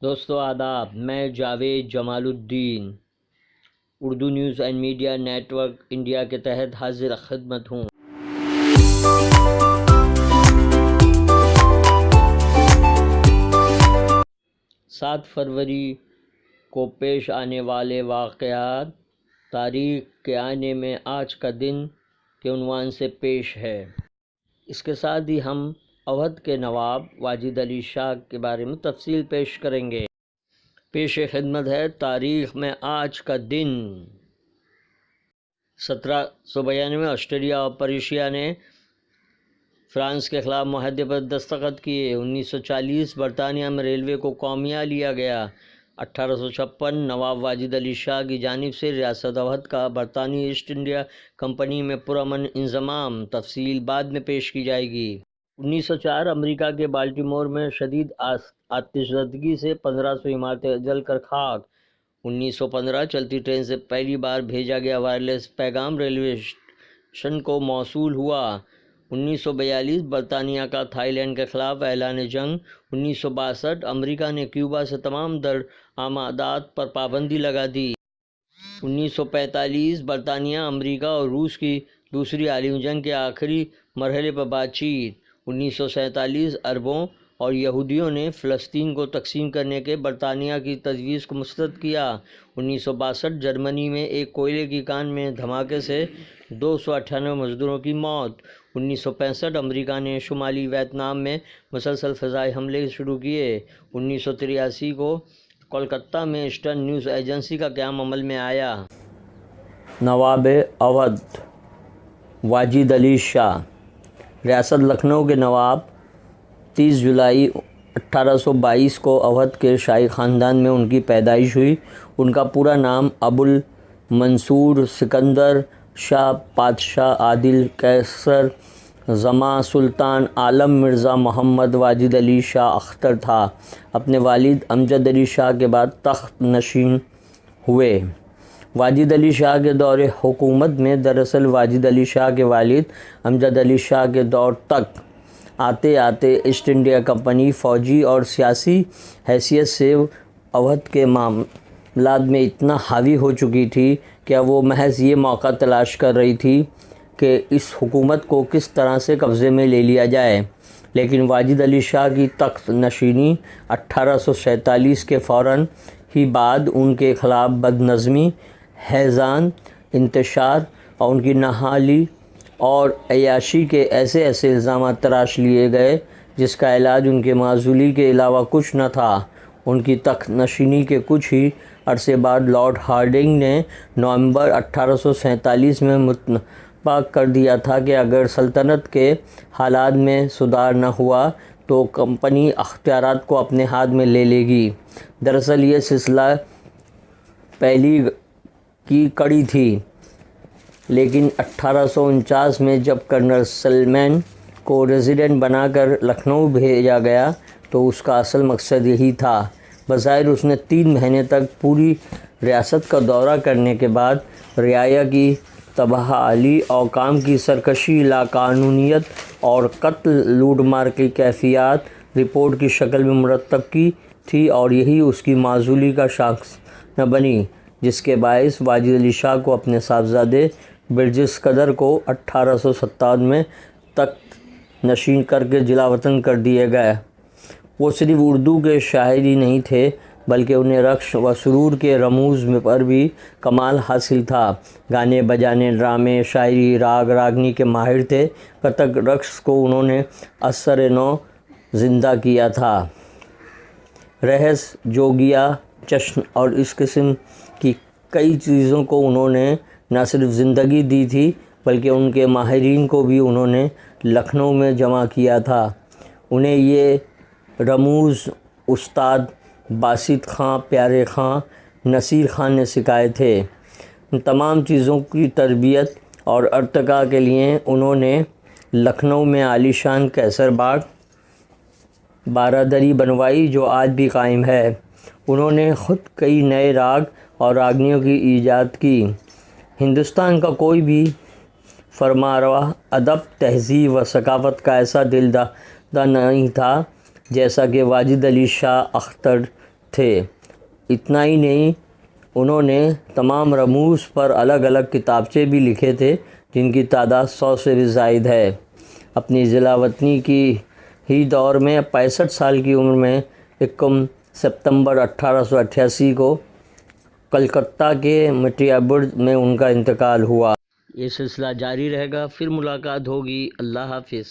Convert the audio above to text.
دوستو آداب، میں Javed Jamaluddin Urdu news and media network India کے تحت حاضر خدمت ہوں۔ 7 فروری کو پیش آنے والے واقعات تاریخ کے آئینے میں آج کا دن کے عنوان سے پیش ہے۔ اس کے ساتھ ہی ہم اودھ کے نواب واجد علی شاہ کے بارے میں تفصیل پیش کریں گے۔ پیش خدمت ہے تاریخ میں آج کا دن۔ 1792 میں آسٹریلیا اور پروشیا نے فرانس کے خلاف معاہدے پر دستخط کیے۔ 1940 برطانیہ میں ریلوے کو قومیہ لیا گیا۔ 1856 نواب واجد علی شاہ کی جانب سے ریاست اودھ کا برطانوی ایسٹ انڈیا کمپنی میں پرامن انضمام۔ تفصیل بعد میں پیش کی جائے گی۔ 1904 امریکہ کے بالٹیمور میں شدید آتش زدگی سے 1500 عمارتیں جل کر خاک۔ 1915 چلتی ٹرین سے پہلی بار بھیجا گیا وائرلیس پیغام ریلوے اسٹیشن کو موصول ہوا۔ 1942 برطانیہ کا تھائی لینڈ کے خلاف اعلان جنگ۔ 1962 امریکہ نے کیوبا سے تمام درآمدات پر پابندی لگا دی۔ 1945 برطانیہ، امریکہ اور روس کی دوسری عالمی جنگ کے آخری مرحلے پر بات چیت۔ 1947 عربوں اور یہودیوں نے فلسطین کو تقسیم کرنے کے برطانیہ کی تجویز کو مسترد کیا۔ 1962 جرمنی میں ایک کوئلے کی کان میں دھماکے سے 298 مزدوروں کی موت۔ 1965 امریکہ نے شمالی ویتنام میں مسلسل فضائی حملے شروع کیے۔ 1983 کو کولکتہ میں ایسٹرن نیوز ایجنسی کا قیام عمل میں آیا۔ نواب اودھ واجد علی شاہ ریاست لکھنؤ کے نواب 30 جولائی 1822 کو اودھ کے شاہی خاندان میں ان کی پیدائش ہوئی۔ ان کا پورا نام ابو المنصور سکندر شاہ پادشاہ عادل قیصر زماں سلطان عالم مرزا محمد واجد علی شاہ اختر تھا۔ اپنے والد امجد علی شاہ کے بعد تخت نشین ہوئے۔ واجد علی شاہ کے دور حکومت میں دراصل واجد علی شاہ کے والد امجد علی شاہ کے دور تک آتے آتے ایسٹ انڈیا کمپنی فوجی اور سیاسی حیثیت سے اودھ کے معاملات میں اتنا حاوی ہو چکی تھی کہ وہ محض یہ موقع تلاش کر رہی تھی کہ اس حکومت کو کس طرح سے قبضے میں لے لیا جائے۔ لیکن واجد علی شاہ کی تخت نشینی 1847 کے فوراً ہی بعد ان کے خلاف بد نظمی، ہیزان، انتشار اور ان کی نااہلی اور عیاشی کے ایسے الزامات تراش لیے گئے جس کا علاج ان کے معزولی کے علاوہ کچھ نہ تھا۔ ان کی تخت نشینی کے کچھ ہی عرصے بعد لارڈ ہارڈنگ نے نومبر 1847 میں متنبأ کر دیا تھا کہ اگر سلطنت کے حالات میں سدھار نہ ہوا تو کمپنی اختیارات کو اپنے ہاتھ میں لے لے گی۔ دراصل یہ سلسلہ پہلی کی کڑی تھی، لیکن 1849 میں جب کرنل سلیمن کو ریزیڈنٹ بنا کر لکھنؤ بھیجا گیا تو اس کا اصل مقصد یہی تھا۔ بظاہر اس نے 3 مہینے تک پوری ریاست کا دورہ کرنے کے بعد رعایا کی تباہی اور کام کی سرکشی، لاقانونیت اور قتل لوٹ مار کی کیفیات رپورٹ کی شکل میں مرتب کی تھی، اور یہی اس کی معزولی کا شائستہ بنی، جس کے باعث واجد علی شاہ کو اپنے صاحبزادے برجس قدر کو 1857 میں تخت نشین کر کے جلاوطن کر دیے گئے۔ وہ صرف اردو کے شاعر ہی نہیں تھے بلکہ انہیں رقص و سرور کے رموز پر بھی کمال حاصل تھا۔ گانے بجانے، ڈرامے، شاعری، راگ راگنی کے ماہر تھے۔ کتھک رقص کو انہوں نے اثر نو زندہ کیا تھا۔ رہس، جوگیا، جشن اور اس قسم کی کئی چیزوں کو انہوں نے نہ صرف زندگی دی تھی بلکہ ان کے ماہرین کو بھی انہوں نے لکھنؤ میں جمع کیا تھا۔ انہیں یہ رموز استاد باسط خاں، پیارے خاں، نصیر خان نے سکھائے تھے۔ ان تمام چیزوں کی تربیت اور ارتقاء کے لیے انہوں نے لکھنؤ میں عالی شان قیصر باغ بارادری بنوائی جو آج بھی قائم ہے۔ انہوں نے خود کئی نئے راگ اور راگنیوں کی ایجاد کی۔ ہندوستان کا کوئی بھی فرمانروا ادب، تہذیب و ثقافت کا ایسا دل دادہ نہیں تھا جیسا کہ واجد علی شاہ اختر تھے۔ اتنا ہی نہیں، انہوں نے تمام رموز پر الگ الگ کتابچے بھی لکھے تھے جن کی تعداد 100 سے بھی زائد ہے۔ اپنی ضلع وطنی کی ہی دور میں 65 سال کی عمر میں 1 ستمبر 1888 کو کلکتہ کے مٹیا برج میں ان کا انتقال ہوا۔ یہ سلسلہ جاری رہے گا، پھر ملاقات ہوگی۔ اللہ حافظ۔